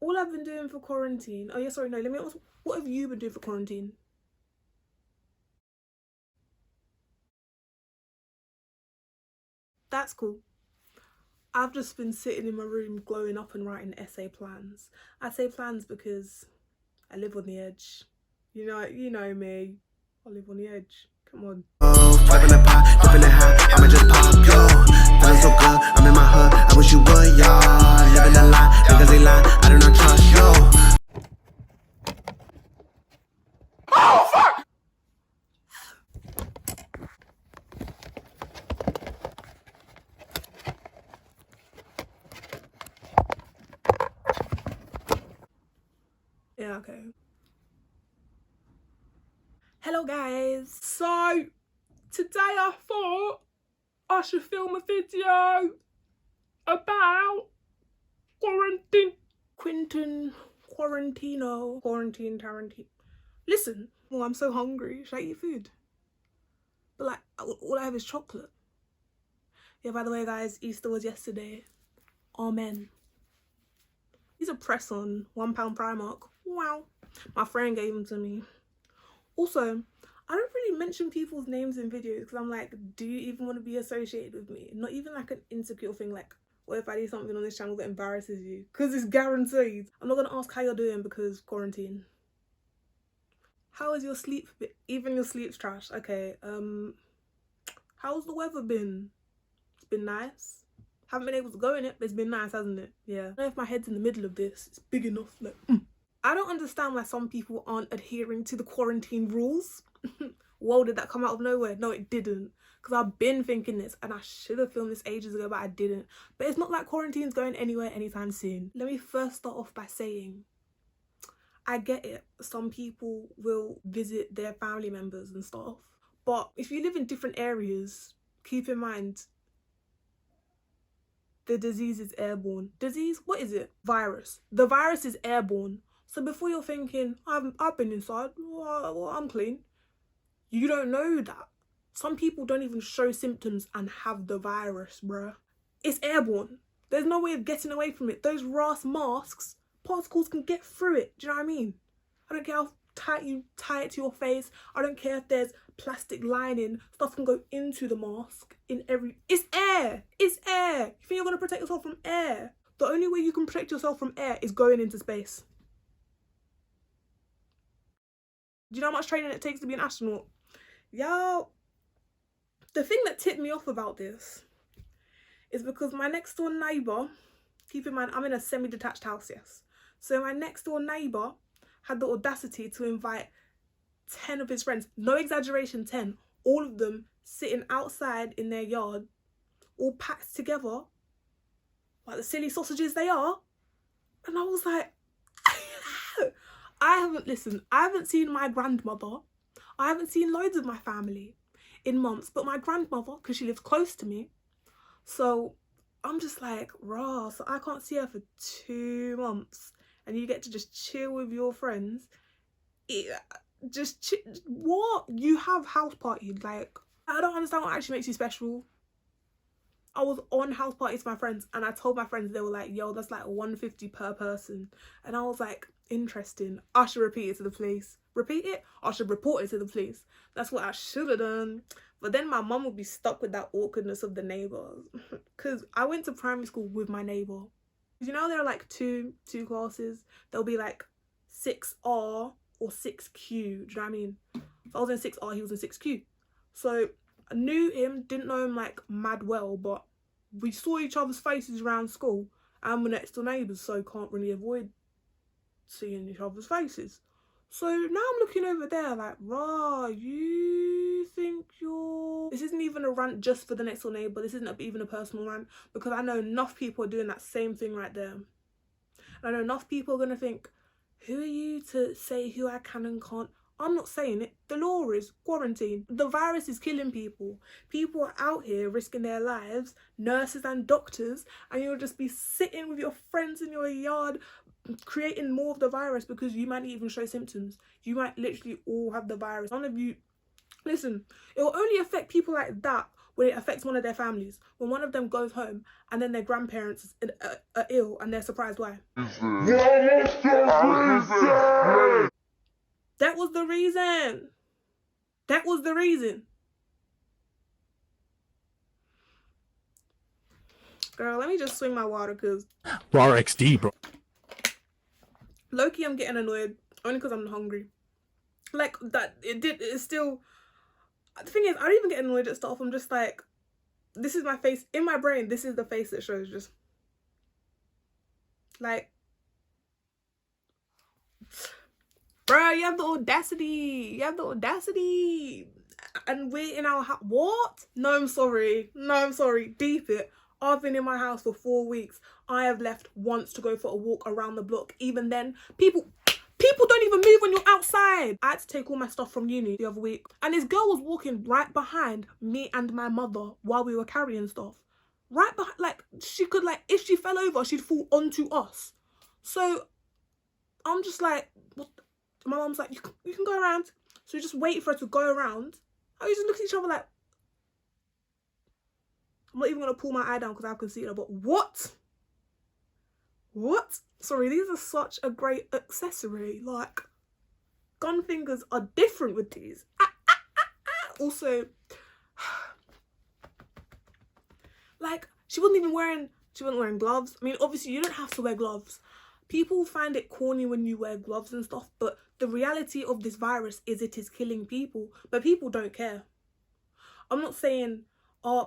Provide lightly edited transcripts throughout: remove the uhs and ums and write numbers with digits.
All I've been doing for quarantine. Oh yeah, sorry, no, let me ask, what have you been doing for quarantine? That's cool. I've just been sitting in my room glowing up and writing essay plans. I say plans because I live on the edge. You know me. I live on the edge. Come on. Flipping the pot, flipping it high, I'ma just pop, yo. Feeling so good, I'm in my hood, I wish you would, y'all. Living a lie, niggas they lie, I do not trust, yo. Oh, fuck! Yeah, okay. Hello guys. So today I thought I should film a video about quarantine. Quarantine Tarantino. Listen, oh, I'm so hungry. Should I eat food? But like, all I have is chocolate. Yeah, by the way guys, Easter was yesterday. Amen. These are press on £1 Primark. Wow. My friend gave them to me. Also, I don't really mention people's names in videos because I'm like, do you even want to be associated with me? Not even like an insecure thing, like, what if I do something on this channel that embarrasses you? Because it's guaranteed. I'm not going to ask how you're doing because quarantine. How is your sleep? Even your sleep's trash. Okay, how's the weather been? It's been nice. Haven't been able to go in it, but it's been nice, hasn't it? Yeah. I don't know if my head's in the middle of this. It's big enough, like, I don't understand why some people aren't adhering to the quarantine rules. Whoa, did that come out of nowhere? No, it didn't. Because I've been thinking this and I should have filmed this ages ago, but I didn't. But it's not like quarantine's going anywhere anytime soon. Let me first start off by saying, I get it. Some people will visit their family members and stuff. But if you live in different areas, keep in mind, the disease is airborne. Disease? What is it? Virus. The virus is airborne. So before you're thinking, I've been inside, well, I'm clean. You don't know that. Some people don't even show symptoms and have the virus, bruh. It's airborne. There's no way of getting away from it. Those RAS masks, particles can get through it. Do you know what I mean? I don't care how tight you tie it to your face. I don't care if there's plastic lining. Stuff can go into the mask. It's air. It's air. You think you're going to protect yourself from air? The only way you can protect yourself from air is going into space. Do you know how much training it takes to be an astronaut? Yo, the thing that tipped me off about this is because my next door neighbour, keep in mind I'm in a semi-detached house, yes. So my next door neighbour had the audacity to invite 10 of his friends, no exaggeration, 10, all of them sitting outside in their yard, all packed together, like the silly sausages they are. And I was like, I haven't seen my grandmother. I haven't seen loads of my family in months, but my grandmother, because she lives close to me, so I'm just like, rah, so I can't see her for 2 months and you get to just chill with your friends. What? You have house parties, like, I don't understand what actually makes you special. I was on house parties with my friends and I told my friends, they were like, yo, that's like $150 per person. And I was like, interesting. I should repeat it to the police. Repeat it? I should report it to the police. That's what I should have done. But then my mum would be stuck with that awkwardness of the neighbours. Because I went to primary school with my neighbour. You know there are like two classes? There'll be like 6R or 6Q. Do you know what I mean? If I was in 6R, he was in 6Q. So I knew him, didn't know him like mad well, but we saw each other's faces around school and we're next door neighbours, so can't really avoid seeing each other's faces. So now I'm looking over there like, rah, you think you're... This isn't even a rant just for the next door neighbour, this isn't even a personal rant, because I know enough people are doing that same thing right there. And I know enough people are going to think, who are you to say who I can and can't? I'm not saying it. The law is quarantine. The virus is killing people. People are out here risking their lives, nurses and doctors, and you'll just be sitting with your friends in your yard creating more of the virus because you might even show symptoms. You might literally all have the virus. None of you... Listen, it will only affect people like that when it affects one of their families. When one of them goes home and then their grandparents are ill and they're surprised why. reason. That was the reason. Girl, let me just swing my water because RXD, bro. low-key I'm getting annoyed only because I'm hungry. Like that, it's still, the thing is, I don't even get annoyed at stuff. I'm just like, this is my face in my brain. This is the face that shows, just like, bruh, you have the audacity. And we're in our house. What? No, I'm sorry. Deep it. I've been in my house for 4 weeks. I have left once to go for a walk around the block. Even then, people don't even move when you're outside. I had to take all my stuff from uni the other week. And this girl was walking right behind me and my mother while we were carrying stuff. Right behind, like, she could, like, if she fell over, she'd fall onto us. So, I'm just like, what? My mom's like, you can go around. So we just wait for her to go around. And we just look at each other like, I'm not even going to pull my eye down because I can see it, but what? What? Sorry, these are such a great accessory. Like, gun fingers are different with these. Also, like, she wasn't wearing gloves. I mean, obviously, you don't have to wear gloves. People find it corny when you wear gloves and stuff, but the reality of this virus is it is killing people, but people don't care. I'm not saying,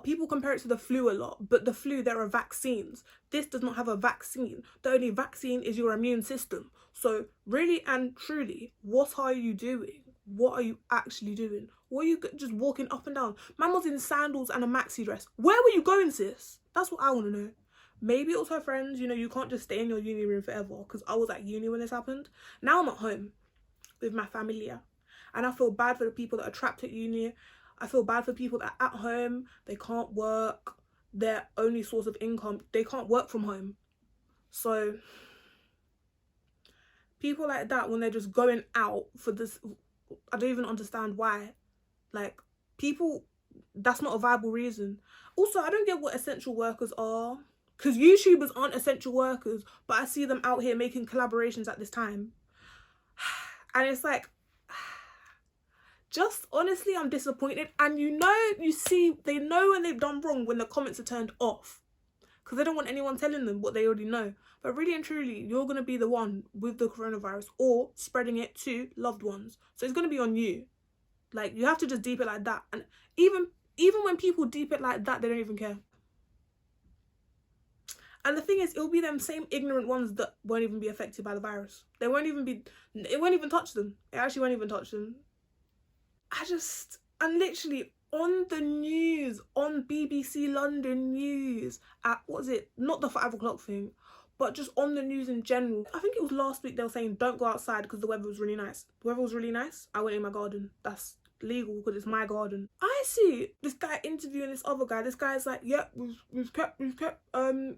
people compare it to the flu a lot, but the flu, there are vaccines. This does not have a vaccine. The only vaccine is your immune system. So really and truly, what are you doing? What are you actually doing? Were you just walking up and down? Man was in sandals and a maxi dress. Where were you going, sis? That's what I want to know. Maybe it was her friends. You know, you can't just stay in your uni room forever, because I was at uni when this happened. Now I'm at home with my familia, and I feel bad for the people that are trapped at uni. I feel bad for people that are at home, they can't work, their only source of income, they can't work from home. So people like that, when they're just going out for this, I don't even understand why. Like, people, that's not a viable reason. Also, I don't get what essential workers are, because YouTubers aren't essential workers, but I see them out here making collaborations at this time. And it's like, just honestly, I'm disappointed. And you know, you see, they know when they've done wrong when the comments are turned off, because they don't want anyone telling them what they already know. But really and truly, you're going to be the one with the coronavirus or spreading it to loved ones. So it's going to be on you. Like, you have to just deep it like that. And even when people deep it like that, they don't even care. And the thing is, it'll be them same ignorant ones that won't even be affected by the virus. It won't even touch them. It actually won't even touch them. And literally on the news, on BBC London News, at, what was it, not the 5 o'clock thing, but just on the news in general. I think it was last week they were saying don't go outside because the weather was really nice. The weather was really nice. I went in my garden. That's legal because it's my garden. I see this guy interviewing this other guy. This guy's like, yep, we've kept the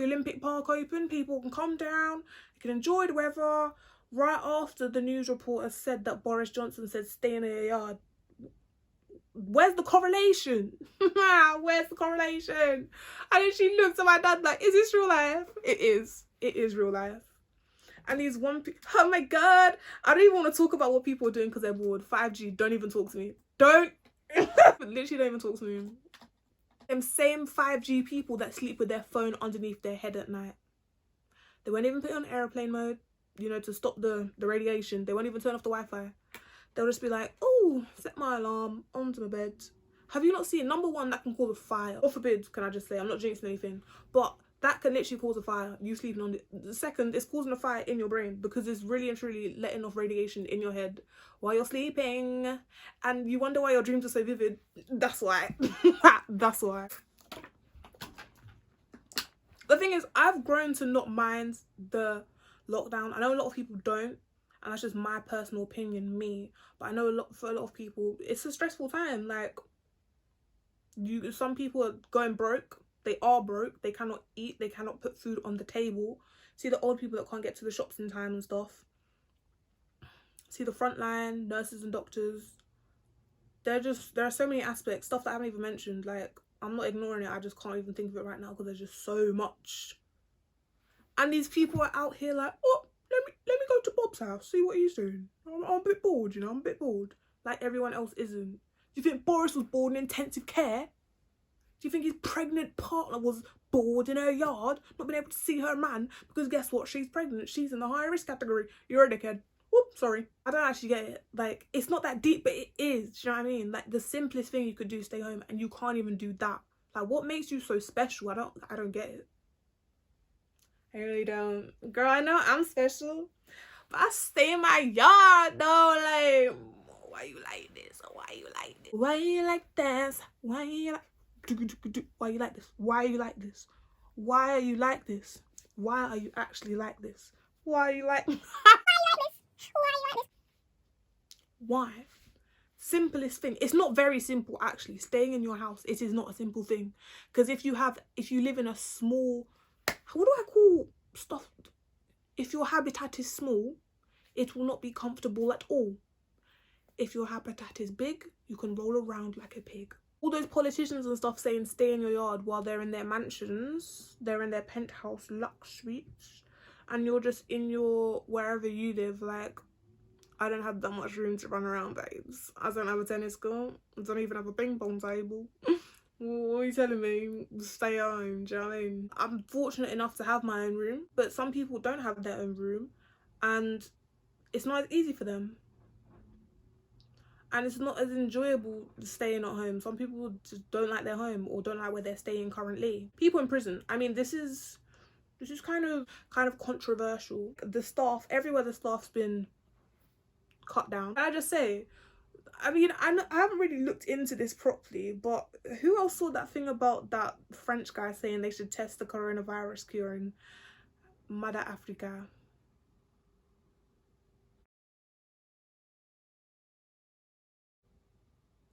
Olympic Park open. People can come down, you can enjoy the weather. Right after the news reporter said that Boris Johnson said stay in your yard. Where's the correlation? Where's the correlation? And then she looked at my dad like, is this real life? It is real life. And these oh my god, I don't even want to talk about what people are doing because they're bored. 5G, don't even talk to me. Literally don't even talk to me. Them same 5G people that sleep with their phone underneath their head at night. They won't even put it on airplane mode, you know, to stop the radiation. They won't even turn off the Wi-Fi. They'll just be like, oh, set my alarm onto my bed. Have you not seen? Number one, that can cause a fire. God forbid, can I just say, I'm not jinxing anything, but that can literally cause a fire, you sleeping on it. The second, it's causing a fire in your brain because it's really and truly letting off radiation in your head while you're sleeping. And you wonder why your dreams are so vivid. That's why. That's why. The thing is, I've grown to not mind the lockdown. I know a lot of people don't, and that's just my personal opinion, me. But I know for a lot of people, it's a stressful time. Like, some people are going broke. They are broke. They cannot eat. They cannot put food on the table. See the old people that can't get to the shops in time and stuff. See the frontline nurses and doctors. There are so many aspects, stuff that I haven't even mentioned. Like, I'm not ignoring it. I just can't even think of it right now because there's just so much. And these people are out here like, oh, let me go to Pop's house, see what he's doing. I'm a bit bored, you know, I'm a bit bored. Like everyone else isn't. Do you think Boris was bored in intensive care? Do you think his pregnant partner was bored in her yard, not being able to see her man? Because guess what? She's pregnant. She's in the high risk category. You're a dickhead. Whoop, sorry. I don't actually get it. Like, it's not that deep, but it is. Do you know what I mean? Like, the simplest thing you could do is stay home, and you can't even do that. Like, what makes you so special? I don't get it. I really don't. Girl, I know I'm special, but I stay in my yard though. Like, why you like this? Why you like this? Why you like this? Why you like? Why you like this? Why are you like this? Why are you like this? Why are you actually like this? Why are you like? Why? Simplest thing. It's not very simple actually. Staying in your house, it is not a simple thing. Because if you live in a small, what do I call stuff? If your habitat is small, it will not be comfortable at all. If your habitat is big, you can roll around like a pig. All those politicians and stuff saying stay in your yard while they're in their mansions, they're in their penthouse luxe suites, and you're just in your wherever you live. Like, I don't have that much room to run around, babes. I don't have a tennis court. I don't even have a ping pong table. What are you telling me? Stay at home, do you know what I mean? I'm fortunate enough to have my own room, but some people don't have their own room, and it's not as easy for them. And it's not as enjoyable staying at home. Some people just don't like their home or don't like where they're staying currently. People in prison. I mean, this is kind of controversial. The staff, everywhere the staff's been cut down. Can I just say, I mean, I haven't really looked into this properly, but who else saw that thing about that French guy saying they should test the coronavirus cure in Mother Africa?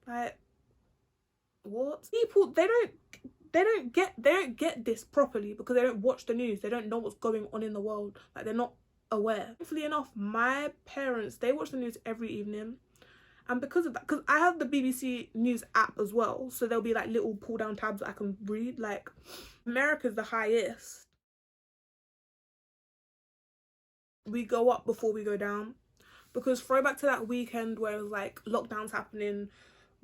Like, what? People, they don't get this properly because they don't watch the news. They don't know what's going on in the world. Like, they're not aware. Thankfully enough, my parents, they watch the news every evening, and because of that, because I have the BBC News app as well, so there'll be like little pull down tabs that I can read. Like, America's the highest. We go up before we go down, because throwback to that weekend where it was like lockdowns happening,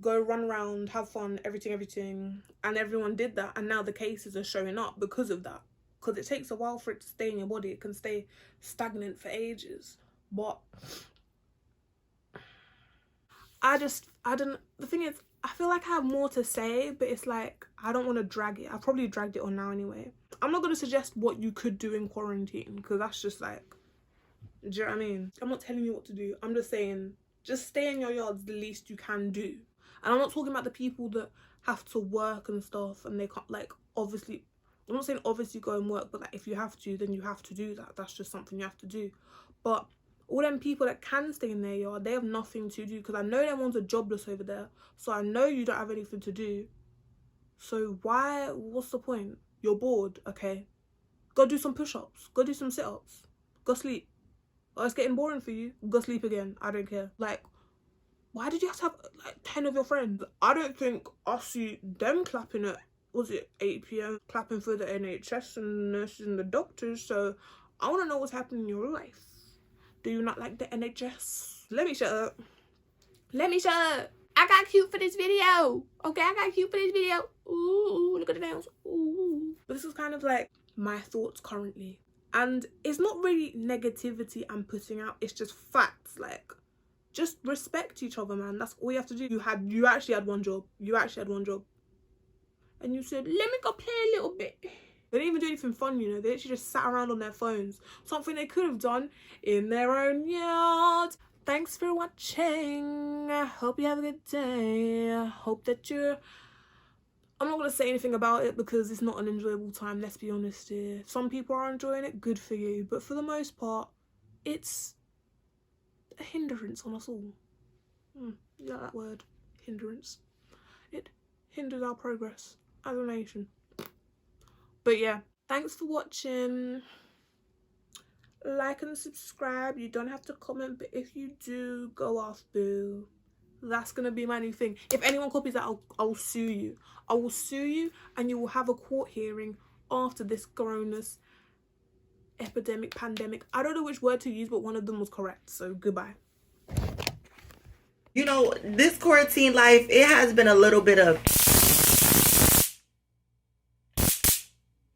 go run around, have fun, everything, and everyone did that, and now the cases are showing up because of that. Because it takes a while for it to stay in your body. It can stay stagnant for ages. But the thing is, I feel like I have more to say, but it's like, I don't want to drag it. I've probably dragged it on now anyway. I'm not going to suggest what you could do in quarantine, because that's just like, do you know what I mean? I'm not telling you what to do. I'm just saying, just stay in your yard's the least you can do. And I'm not talking about the people that have to work and stuff, and they can't, like, obviously, I'm not saying obviously go and work, but like, if you have to, then you have to do that. That's just something you have to do. But all them people that can stay in their yard, they have nothing to do, because I know them ones are jobless over there, so I know you don't have anything to do. So what's the point? You're bored, okay, go do some push-ups, go do some sit-ups, go sleep. Oh, it's getting boring for you, go sleep again. I don't care. Like, why did you have to have like 10 of your friends? I don't think I see them clapping at, was it 8 p.m, clapping for the NHS and nurses and the doctors. So I want to know what's happening in your life. Do you not like the NHS? Let me shut up. Let me shut up. I got cute for this video. Okay, I got cute for this video. Ooh, look at the nails. Ooh. But this is kind of like my thoughts currently. And it's not really negativity I'm putting out. It's just facts. Like, just respect each other, man. That's all you have to do. You actually had one job. You actually had one job. And you said, let me go play a little bit. They didn't even do anything fun, you know. They actually just sat around on their phones. Something they could have done in their own yard. Thanks for watching. I hope you have a good day. I hope that I'm not going to say anything about it because it's not an enjoyable time, let's be honest here. Some people are enjoying it, good for you. But for the most part, it's a hindrance on us all. You like that word? Hindrance. It hinders our progress as a nation. But yeah, thanks for watching. Like and subscribe. You don't have to comment, but if you do, go off, boo. That's gonna be my new thing. If anyone copies that, I'll sue you. I will sue you, and you will have a court hearing after this corona's epidemic, pandemic. I don't know which word to use, but one of them was correct. So goodbye. You know, this quarantine life, it has been a little bit of,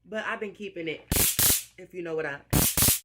but I've been keeping it, if you know what I